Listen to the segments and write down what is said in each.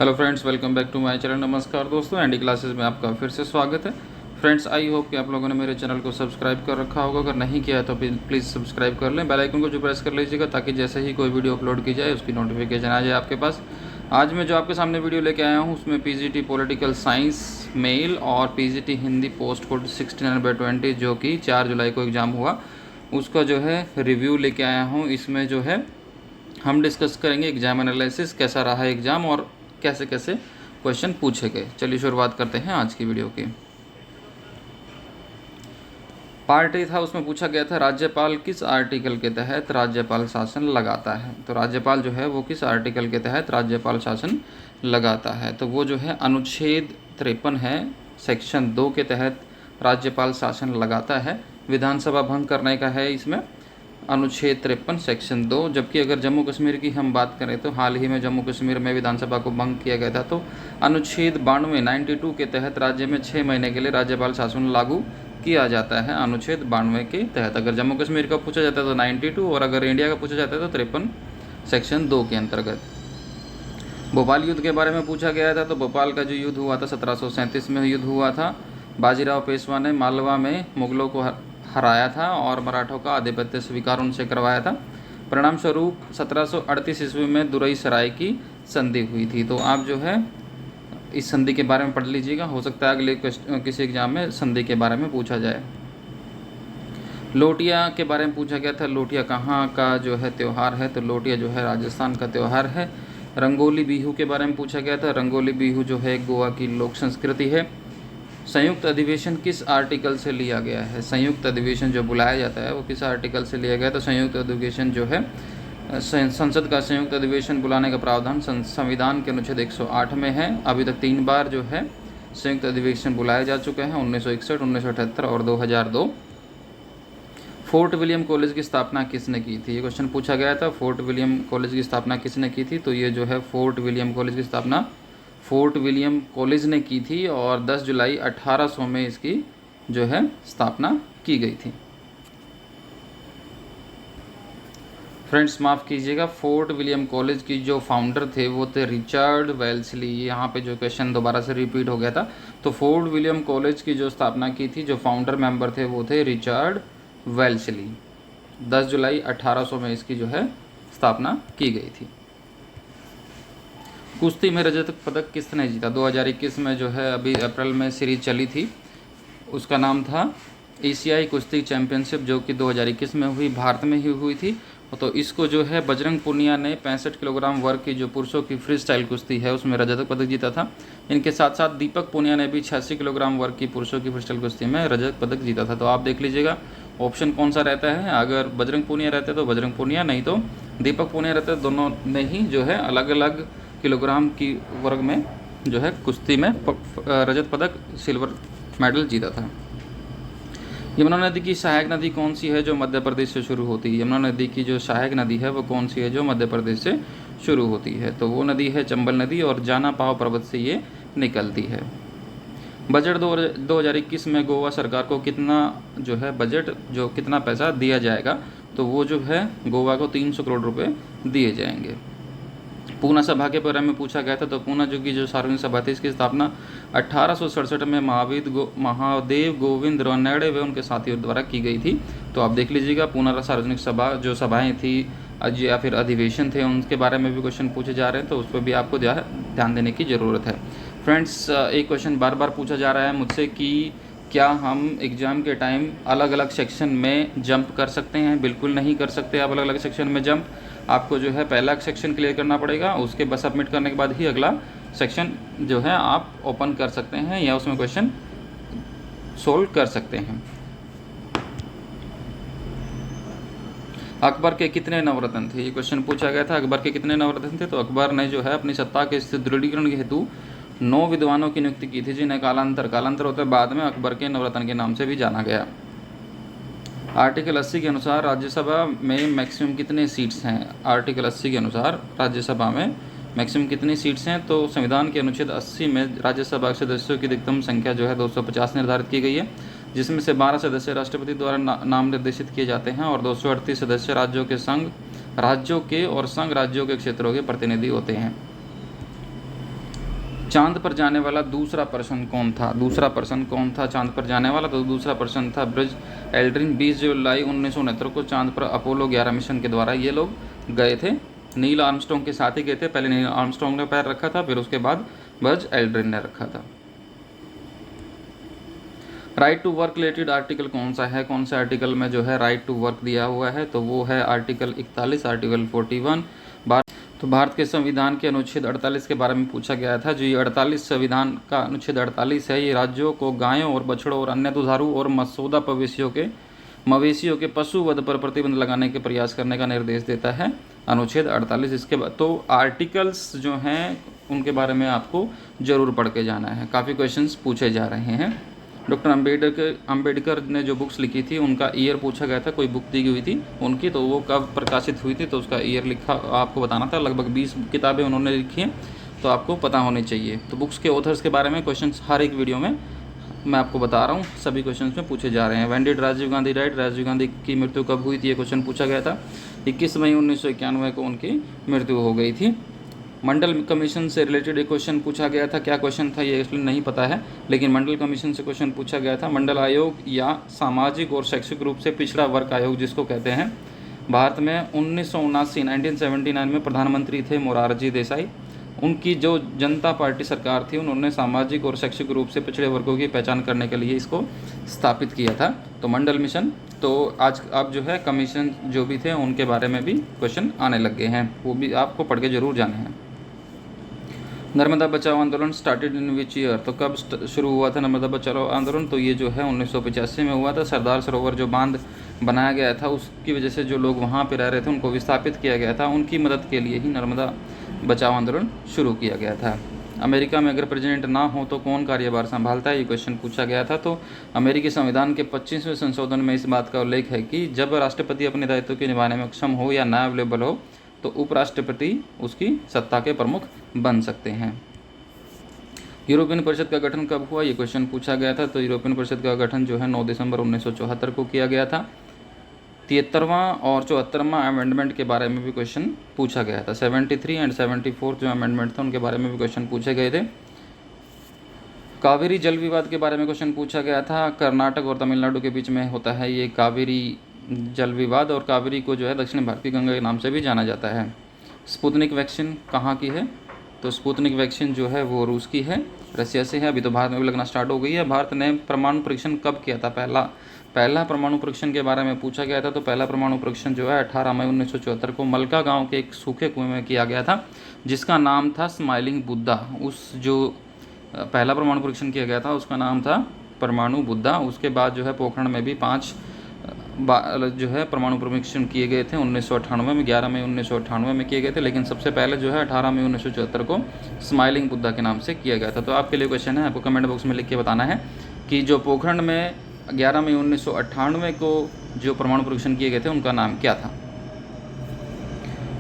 Hello friends, welcome back to my channel. नमस्कार दोस्तों, ND classes में आपका फिर से स्वागत है। फ्रेंड्स, आई होप कि आप लोगों ने मेरे चैनल को सब्सक्राइब कर रखा होगा। अगर नहीं किया है तो प्लीज़ सब्सक्राइब कर लें, बेल आइकन को जो प्रेस कर लीजिएगा ताकि जैसे ही कोई वीडियो अपलोड की जाए उसकी नोटिफिकेशन आ जाए आपके पास। आज मैं जो आपके सामने वीडियो लेके आया हूँ उसमें पीजीटी पॉलिटिकल साइंस मेल और पीजीटी हिंदी पोस्ट कोड 69/20 जो कि 4 जुलाई को एग्ज़ाम हुआ उसका जो है रिव्यू लेके आया हूँ। इसमें जो है हम डिस्कस करेंगे एग्जाम एनालिसिस, कैसा रहा एग्ज़ाम और कैसे कैसे क्वेश्चन पूछे गए। चलिए शुरुआत करते हैं आज की वीडियो की। पार्ट ए था, उसमें पूछा गया था राज्यपाल किस आर्टिकल के तहत राज्यपाल शासन लगाता है। तो राज्यपाल जो है वो किस आर्टिकल के तहत राज्यपाल शासन लगाता है, तो वो जो है अनुच्छेद 53 है, सेक्शन 2 के तहत राज्यपाल शासन लगाता है। विधानसभा भंग करने का है इसमें अनुच्छेद 53 सेक्शन 2। जबकि अगर जम्मू कश्मीर की हम बात करें तो हाल ही में जम्मू कश्मीर में विधानसभा को भंग किया गया था, तो अनुच्छेद 92 के तहत राज्य में 6 महीने के लिए राज्यपाल शासन लागू किया जाता है। अनुच्छेद 92 के तहत अगर जम्मू कश्मीर का पूछा जाता है तो 92, और अगर इंडिया का पूछा जाता है तो 53 सेक्शन 2 के अंतर्गत। भोपाल युद्ध के बारे में पूछा गया था, तो भोपाल का जो युद्ध हुआ था 1737 में युद्ध हुआ था। बाजीराव पेशवा ने मालवा में मुगलों को हराया था और मराठों का आधिपत्य स्वीकार उनसे करवाया था। परिणाम स्वरूप 1738 ईस्वी में दुरई सराय की संधि हुई थी। तो आप जो है इस संधि के बारे में पढ़ लीजिएगा, हो सकता है अगले किसी एग्जाम में संधि के बारे में पूछा जाए। लोटिया के बारे में पूछा गया था, लोटिया कहाँ का जो है त्यौहार है, तो लोटिया जो है राजस्थान का त्यौहार है। रंगोली बिहू के बारे में पूछा गया था, रंगोली बिहू जो है गोवा की लोक संस्कृति है। संयुक्त अधिवेशन किस आर्टिकल से लिया गया है, संयुक्त अधिवेशन जो बुलाया जाता है वो किस आर्टिकल से लिया गया। तो संयुक्त अधिवेशन जो है संसद का संयुक्त अधिवेशन बुलाने का प्रावधान संविधान के अनुच्छेद 108 में है। अभी तक 3 बार जो है संयुक्त अधिवेशन बुलाए जा चुके हैं, 1961, 1978 और 2002। फोर्ट विलियम कॉलेज की स्थापना किसने की थी, ये क्वेश्चन पूछा गया था। फोर्ट विलियम कॉलेज की स्थापना किसने की थी, तो ये जो है फोर्ट विलियम कॉलेज की स्थापना फोर्ट विलियम कॉलेज ने की थी और 10 जुलाई 1800 में इसकी जो है स्थापना की गई थी। फ्रेंड्स माफ़ कीजिएगा, फोर्ट विलियम कॉलेज की जो फाउंडर थे वो थे रिचर्ड वेल्सली। यहाँ पे जो क्वेश्चन दोबारा से रिपीट हो गया था, तो फोर्ट विलियम कॉलेज की जो स्थापना की थी, जो फाउंडर मेंबर थे वो थे रिचर्ड वेल्सली। 10 जुलाई 1800 में इसकी जो है स्थापना की गई थी। कुश्ती में रजत पदक किसने जीता, 2021 में जो है अभी अप्रैल में सीरीज चली थी, उसका नाम था एशियाई कुश्ती चैंपियनशिप, जो कि 2021 में हुई, भारत में ही हुई थी। तो इसको जो है बजरंग पुनिया ने 65 किलोग्राम वर्ग की जो पुरुषों की फ्री स्टाइल कुश्ती है उसमें रजत पदक जीता था। इनके साथ साथ दीपक पुनिया ने भी 86 किलोग्राम वर्ग की पुरुषों की फ्री स्टाइल कुश्ती में रजत पदक जीता था। तो आप देख लीजिएगा ऑप्शन कौन सा रहता है, अगर बजरंग पुनिया रहते तो बजरंग पुनिया, नहीं तो दीपक पुनिया रहते, दोनों ने ही जो है अलग अलग किलोग्राम की वर्ग में जो है कुश्ती में रजत पदक, सिल्वर मेडल जीता था। यमुना नदी की सहायक नदी कौन सी है जो मध्य प्रदेश से शुरू होती है, यमुना नदी की जो सहायक नदी है वो कौन सी है जो मध्य प्रदेश से शुरू होती है, तो वो नदी है चंबल नदी और जाना पाव पर्वत से ये निकलती है। बजट 2021 में गोवा सरकार को कितना जो है बजट, जो कितना पैसा दिया जाएगा, तो वो जो है गोवा को 300 करोड़ रुपए दिए जाएंगे। पूना सभा के बारे में पूछा गया था, तो पूना जो की जो सार्वजनिक सभा थी इसकी स्थापना 1867 में महादेव गोविंद रानड़े व उनके साथियों द्वारा की गई थी। तो आप देख लीजिएगा पूना सार्वजनिक सभा जो सभाएं थी या फिर अधिवेशन थे उनके बारे में भी क्वेश्चन पूछे जा रहे हैं, तो उस पर भी आपको ध्यान देने की ज़रूरत है। फ्रेंड्स, एक क्वेश्चन बार बार पूछा जा रहा है मुझसे कि क्या हम एग्ज़ाम के टाइम अलग अलग सेक्शन में जंप कर सकते हैं। बिल्कुल नहीं कर सकते आप अलग अलग सेक्शन में जंप। आपको जो है पहला सेक्शन क्लियर करना पड़ेगा, उसके बाद सबमिट करने के बाद ही अगला सेक्शन जो है आप ओपन कर सकते हैं या उसमें क्वेश्चन सोल्व कर सकते हैं। अकबर के कितने नवरत्न थे, ये क्वेश्चन पूछा गया था। अकबर के कितने नवरत्न थे, तो अकबर ने जो है अपनी सत्ता के सुदृढ़ीकरण के हेतु 9 विद्वानों की नियुक्ति की थी, जिन्हें कालांतर होते बाद में अकबर के नवरत्न के नाम से भी जाना गया। आर्टिकल 80 के अनुसार राज्यसभा में मैक्सिमम कितने सीट्स हैं, आर्टिकल 80 के अनुसार राज्यसभा में मैक्सिमम कितनी सीट्स हैं, तो संविधान के अनुच्छेद 80 में राज्यसभा के सदस्यों की अधिकतम संख्या जो है 250 निर्धारित की गई है, जिसमें से 12 सदस्य राष्ट्रपति द्वारा नाम निर्देशित किए जाते हैं और 238 सदस्य राज्यों के और संघ राज्यों के क्षेत्रों के प्रतिनिधि होते हैं। चांद पर जाने वाला दूसरा पर्सन कौन था? दूसरा पर्सन कौन था चांद पर जाने वाला? तो दूसरा पर्सन था ब्रज एल्ड्रिन। 20 जुलाई 1969 को चांद पर अपोलो 11 मिशन के द्वारा ये लोग गए थे। नील आर्मस्ट्रॉन्ग के साथ ही गए थे। पहले नील आर्मस्ट्रॉन्ग ने पैर रखा था, फिर उसके बाद ब्रज एल्ड्रिन ने रखा था। Right to work related article कौन सा है? कौन से आर्टिकल में जो है राइट टू वर्क दिया हुआ है? तो वो है आर्टिकल 41, आर्टिकल 41। तो भारत के संविधान के अनुच्छेद 48 के बारे में पूछा गया था। जो ये 48 संविधान का अनुच्छेद 48 है, ये राज्यों को गायों और बछड़ों और अन्य दुधारू और मसौदा मवेशियों के पशु वध पर प्रतिबंध लगाने के प्रयास करने का निर्देश देता है अनुच्छेद 48। इसके बाद तो आर्टिकल्स जो हैं उनके बारे में आपको ज़रूर पढ़ के जाना है, काफ़ी क्वेश्चंस पूछे जा रहे हैं। डॉक्टर अम्बेडकर ने जो बुक्स लिखी थी उनका ईयर पूछा गया था, कोई बुक दी हुई थी उनकी, तो वो कब प्रकाशित हुई थी, तो उसका ईयर लिखा आपको बताना था। लगभग 20 किताबें उन्होंने लिखी हैं, तो आपको पता होनी चाहिए। तो बुक्स के ऑथर्स के बारे में क्वेश्चंस हर एक वीडियो में मैं आपको बता रहा हूँ, सभी क्वेश्चंस में पूछे जा रहे हैं। When did Rajiv Gandhi died? Rajiv Gandhi की मृत्यु कब हुई थी? ये क्वेश्चन पूछा गया था। 21 मई 1991 को उनकी मृत्यु हो गई थी। मंडल कमीशन से रिलेटेड एक क्वेश्चन पूछा गया था। क्या क्वेश्चन था ये इसलिए नहीं पता है, लेकिन मंडल कमीशन से क्वेश्चन पूछा गया था। मंडल आयोग या सामाजिक और शैक्षिक रूप से पिछड़ा वर्ग आयोग जिसको कहते हैं, भारत में 1979 में प्रधानमंत्री थे मोरारजी देसाई। उनकी जो जनता पार्टी सरकार थी उन्होंने सामाजिक और शैक्षिक रूप से पिछड़े वर्गों की पहचान करने के लिए इसको स्थापित किया था। तो मंडल मिशन, तो आज अब जो है कमीशन जो भी थे उनके बारे में भी क्वेश्चन आने लग गए हैं, वो भी आपको पढ़ के जरूर जाने हैं। नर्मदा बचाओ आंदोलन स्टार्टेड इन विच ईयर? तो कब शुरू हुआ था नर्मदा बचाओ आंदोलन? तो ये जो है 1985 में हुआ था। सरदार सरोवर जो बांध बनाया गया था उसकी वजह से जो लोग वहाँ पे रह रहे थे उनको विस्थापित किया गया था, उनकी मदद के लिए ही नर्मदा बचाओ आंदोलन शुरू किया गया था। अमेरिका में अगर प्रेसिडेंट ना हो तो कौन कार्यभार संभालता है? ये क्वेश्चन पूछा गया था। तो अमेरिकी संविधान के 25वें संशोधन में इस बात का उल्लेख है कि जब राष्ट्रपति अपने दायित्व के निभाने में अक्षम हो या ना अवेलेबल हो तो उपराष्ट्रपति उसकी सत्ता के प्रमुख बन सकते हैं। यूरोपियन परिषद का गठन कब हुआ? ये क्वेश्चन पूछा गया था। तो यूरोपियन परिषद का गठन जो है 9 दिसंबर 1974 को किया गया था। 73वां और 74वां अमेंडमेंट के बारे में भी क्वेश्चन पूछा गया था। 73 एंड 74 जो अमेंडमेंट था उनके बारे में भी क्वेश्चन पूछे गए थे। कावेरी जल विवाद के बारे में क्वेश्चन पूछा गया था। कर्नाटक और तमिलनाडु के बीच में होता है ये कावेरी जल विवाद, और कावेरी को जो है दक्षिण भारत की गंगा के नाम से भी जाना जाता है। स्पुतनिक वैक्सीन कहाँ की है? तो स्पुतनिक वैक्सीन जो है वो रूस की है, रसिया से है। अभी तो भारत में भी लगना स्टार्ट हो गई है। भारत ने परमाणु परीक्षण कब किया था? पहला परमाणु परीक्षण के बारे में पूछा गया था। तो पहला परमाणु परीक्षण जो है 18 मई 1974 को मलका गांव के एक सूखे कुएं में किया गया था, जिसका नाम था स्माइलिंग बुद्धा। उस जो पहला परमाणु परीक्षण किया गया था उसका नाम था परमाणु बुद्धा। उसके बाद जो है पोखरण में भी 5 जो है परमाणु परीक्षण किए गए थे 1998 में, 11 मई 1998 में किए गए थे, लेकिन सबसे पहले जो है 18 मई 1974 को स्माइलिंग बुद्धा के नाम से किया गया था। तो आपके लिए क्वेश्चन है, आपको कमेंट बॉक्स में लिख के बताना है कि जो पोखरण में 11 मई 1998 को जो परमाणु परीक्षण किए गए थे उनका नाम क्या था।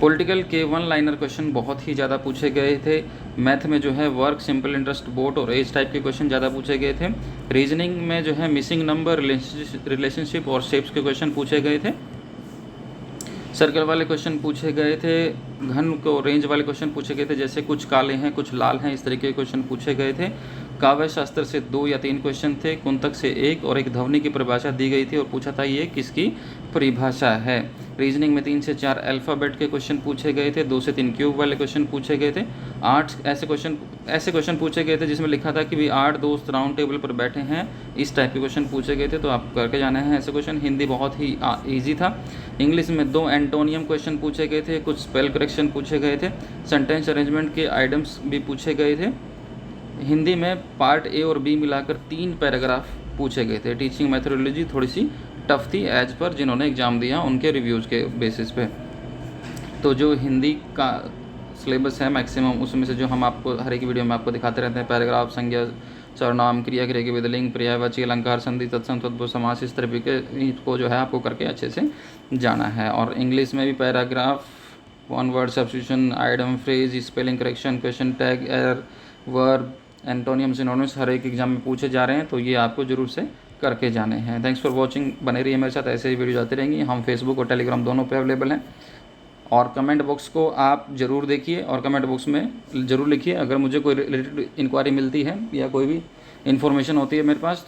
पॉलिटिकल के 1 लाइनर क्वेश्चन बहुत ही ज़्यादा पूछे गए थे। मैथ में जो है वर्क, सिंपल इंटरेस्ट, बोट और एज टाइप के क्वेश्चन ज़्यादा पूछे गए थे। रीजनिंग में जो है मिसिंग नंबर, रिलेशनशिप और शेप्स के क्वेश्चन पूछे गए थे। सर्कल वाले क्वेश्चन पूछे गए थे। घन को रेंज वाले क्वेश्चन पूछे गए थे, जैसे कुछ काले हैं कुछ लाल हैं, इस तरीके के क्वेश्चन पूछे गए थे। काव्य शास्त्र से 2 या 3 क्वेश्चन थे। कुंतक से 1 और एक ध्वनि की परिभाषा दी गई थी और पूछा था ये किसकी परिभाषा है। रीजनिंग में 3 से 4 अल्फ़ाबेट के क्वेश्चन पूछे गए थे। 2 से 3 क्यूब वाले क्वेश्चन पूछे गए थे। 8 ऐसे क्वेश्चन पूछे गए थे जिसमें लिखा था कि भी 8 दोस्त राउंड टेबल पर बैठे हैं, इस टाइप के क्वेश्चन पूछे गए थे, तो आप करके जाने हैं ऐसे क्वेश्चन। हिंदी बहुत ही ईजी था। इंग्लिश में 2 एंटोनियम क्वेश्चन पूछे गए थे, कुछ स्पेल करेक्शन पूछे गए थे, सेंटेंस अरेंजमेंट के आइटम्स भी पूछे गए थे। हिंदी में पार्ट ए और बी मिलाकर 3 पैराग्राफ पूछे गए थे। टीचिंग मेथोडोलॉजी थोड़ी सी टफ थी एज पर जिन्होंने एग्ज़ाम दिया उनके रिव्यूज़ के बेसिस पे। तो जो हिंदी का सिलेबस है मैक्सिमम उसमें से जो हम आपको हर एक वीडियो में आपको दिखाते रहते हैं, पैराग्राफ, संज्ञा, सर्वनाम, क्रिया, क्रिया के विधिलिंग, पर्यायवाची, अलंकार, संधि, तत्सम, तद्भव, समास, इस तरीके को जो है आपको करके अच्छे से जाना है। और इंग्लिश में भी paragraph, 1 word substitution, idiom, phrase, spelling correction, question tag, error, verb, antonym, synonyms हर एक एग्जाम में पूछे जा रहे हैं, तो ये आपको जरूर से करके जाने हैं। Thanks for watching. बने रहिए मेरे साथ, ऐसे ही वीडियो आती रहेंगी। हम फेसबुक और टेलीग्राम दोनों पे अवेलेबल हैं। और कमेंट बॉक्स को आप ज़रूर देखिए और कमेंट बॉक्स में ज़रूर लिखिए अगर मुझे कोई रिलेटेड इंक्वायरी मिलती है या कोई भी इन्फॉर्मेशन होती है मेरे पास।